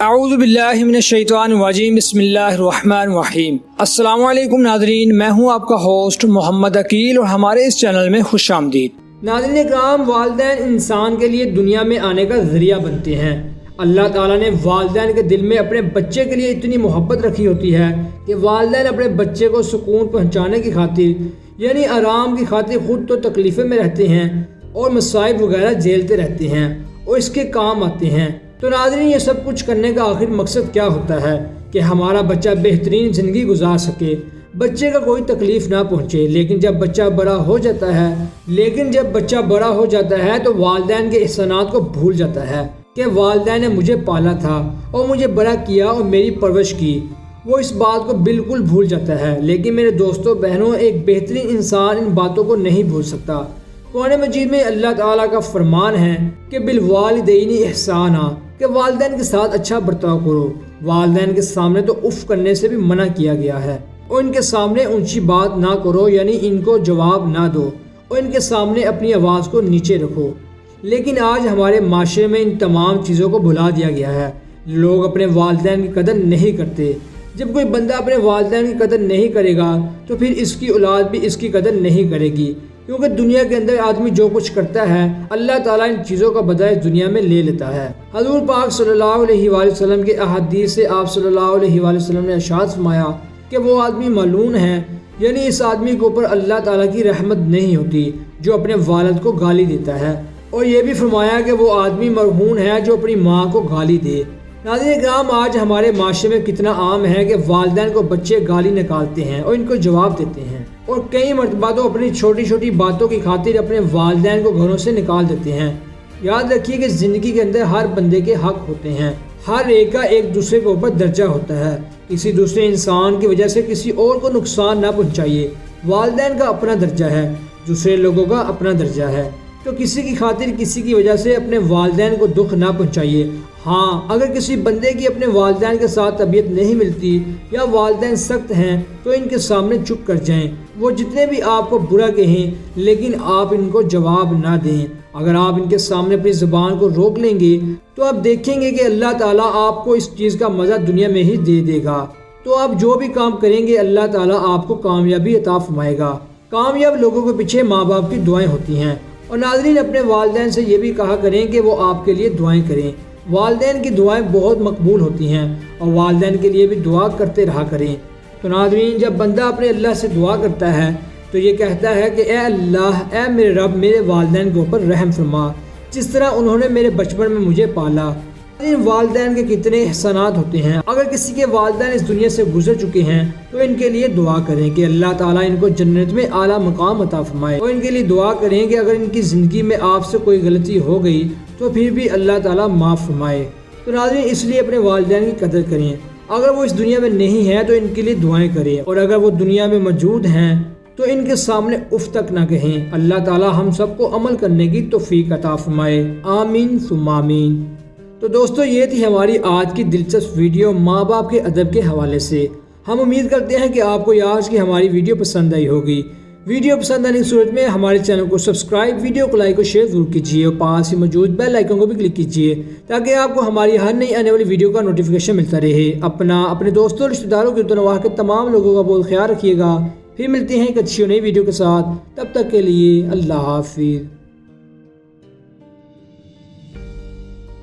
اعوذ باللہ من الشیطان الرجیم، بسم اللہ الرحمن الرحیم۔ السلام علیکم ناظرین، میں ہوں آپ کا ہوسٹ محمد عقیل اور ہمارے اس چینل میں خوش آمدید۔ ناظرین اکرام، والدین انسان کے لیے دنیا میں آنے کا ذریعہ بنتے ہیں۔ اللہ تعالیٰ نے والدین کے دل میں اپنے بچے کے لیے اتنی محبت رکھی ہوتی ہے کہ والدین اپنے بچے کو سکون پہنچانے کی خاطر یعنی آرام کی خاطر خود تو تکلیفیں میں رہتے ہیں اور مصائب وغیرہ جھیلتے رہتے ہیں اور اس کے کام آتے ہیں۔ تو ناظرین، یہ سب کچھ کرنے کا آخر مقصد کیا ہوتا ہے کہ ہمارا بچہ بہترین زندگی گزار سکے، بچے کا کوئی تکلیف نہ پہنچے۔ لیکن جب بچہ بڑا ہو جاتا ہے تو والدین کے احسانات کو بھول جاتا ہے کہ والدین نے مجھے پالا تھا اور مجھے بڑا کیا اور میری پرورش کی، وہ اس بات کو بالکل بھول جاتا ہے۔ لیکن میرے دوستوں بہنوں، ایک بہترین انسان ان باتوں کو نہیں بھول سکتا۔ قرآن مجید میں اللہ تعالیٰ کا فرمان ہے کہ بالوالدین احسانا، کہ والدین کے ساتھ اچھا برتاؤ کرو۔ والدین کے سامنے تو اف کرنے سے بھی منع کیا گیا ہے، اور ان کے سامنے اونچی بات نہ کرو، یعنی ان کو جواب نہ دو اور ان کے سامنے اپنی آواز کو نیچے رکھو۔ لیکن آج ہمارے معاشرے میں ان تمام چیزوں کو بھلا دیا گیا ہے۔ لوگ اپنے والدین کی قدر نہیں کرتے۔ جب کوئی بندہ اپنے والدین کی قدر نہیں کرے گا تو پھر اس کی اولاد بھی اس کی قدر نہیں کرے گی، کیونکہ دنیا کے اندر آدمی جو کچھ کرتا ہے اللہ تعالیٰ ان چیزوں کا بدلہ اس دنیا میں لے لیتا ہے۔ حضور پاک صلی اللہ علیہ وآلہ وسلم کے احادیث سے آپ صلی اللہ علیہ وآلہ وسلم نے ارشاد فرمایا کہ وہ آدمی ملعون ہے، یعنی اس آدمی کے اوپر اللہ تعالیٰ کی رحمت نہیں ہوتی جو اپنے والد کو گالی دیتا ہے، اور یہ بھی فرمایا کہ وہ آدمی مرحوم ہے جو اپنی ماں کو گالی دے۔ ناظرین کرام، آج ہمارے معاشرے میں کتنا عام ہے کہ والدین کو بچے گالی نکالتے ہیں اور ان کو جواب دیتے ہیں، اور کئی مرتبہ تو اپنی چھوٹی چھوٹی باتوں کی خاطر اپنے والدین کو گھروں سے نکال دیتے ہیں۔ یاد رکھیے کہ زندگی کے اندر ہر بندے کے حق ہوتے ہیں، ہر ایک کا ایک دوسرے کے اوپر درجہ ہوتا ہے۔ کسی دوسرے انسان کی وجہ سے کسی اور کو نقصان نہ پہنچائیے۔ والدین کا اپنا درجہ ہے، دوسرے لوگوں کا اپنا درجہ ہے، تو کسی کی خاطر کسی کی وجہ سے اپنے والدین کو دکھ نہ پہنچائیے۔ ہاں، اگر کسی بندے کی اپنے والدین کے ساتھ طبیعت نہیں ملتی یا والدین سخت ہیں تو ان کے سامنے چپ کر جائیں، وہ جتنے بھی آپ کو برا کہیں لیکن آپ ان کو جواب نہ دیں۔ اگر آپ ان کے سامنے اپنی زبان کو روک لیں گے تو آپ دیکھیں گے کہ اللہ تعالیٰ آپ کو اس چیز کا مزہ دنیا میں ہی دے دے گا۔ تو آپ جو بھی کام کریں گے اللہ تعالیٰ آپ کو کامیابی عطا فرمائے گا۔ کامیاب لوگوں کے پیچھے ماں باپ کی دعائیں ہوتی ہیں، اور ناظرین اپنے والدین سے یہ بھی کہا کریں کہ وہ آپ کے لیے دعائیں کریں۔ والدین کی دعائیں بہت مقبول ہوتی ہیں، اور والدین کے لیے بھی دعا کرتے رہا کریں۔ تو ناظرین، جب بندہ اپنے اللہ سے دعا کرتا ہے تو یہ کہتا ہے کہ اے اللہ، اے میرے رب، میرے والدین کے اوپر رحم فرما، جس طرح انہوں نے میرے بچپن میں مجھے پالا۔ والدین کے کتنے احسانات ہوتے ہیں۔ اگر کسی کے والدین اس دنیا سے گزر چکے ہیں تو ان کے لیے دعا کریں کہ اللہ تعالیٰ ان کو جنت میں اعلیٰ مقام عطا فرمائے، اور ان کے لیے دعا کریں کہ اگر ان کی زندگی میں آپ سے کوئی غلطی ہو گئی تو پھر بھی اللہ تعالیٰ معاف فرمائے۔ تو ناظرین، اس لیے اپنے والدین کی قدر کریں۔ اگر وہ اس دنیا میں نہیں ہے تو ان کے لیے دعائیں کریں، اور اگر وہ دنیا میں موجود ہیں تو ان کے سامنے اف تک نہ کہیں۔ اللہ تعالیٰ ہم سب کو عمل کرنے کی توفیق عطا فرمائے، آمین ثم آمین۔ تو دوستو، یہ تھی ہماری آج کی دلچسپ ویڈیو ماں باپ کے ادب کے حوالے سے۔ ہم امید کرتے ہیں کہ آپ کو آج کی ہماری ویڈیو پسند آئی ہوگی۔ ویڈیو پسند آنے کی صورت میں ہمارے چینل کو سبسکرائب، ویڈیو کو لائک اور شیئر ضرور کیجیے، اور پاس ہی موجود بیل آئیکن کو بھی کلک کیجیے تاکہ آپ کو ہماری ہر نئی آنے والی ویڈیو کا نوٹیفیکیشن ملتا رہے۔ اپنے دوستوں اور رشتہ داروں کے تنوع کے تمام لوگوں کا بہت خیال رکھیے گا۔ پھر ملتے ہیں ایک اچھی اور نئی ویڈیو کے ساتھ، تب تک کے لیے اللہ حافظ۔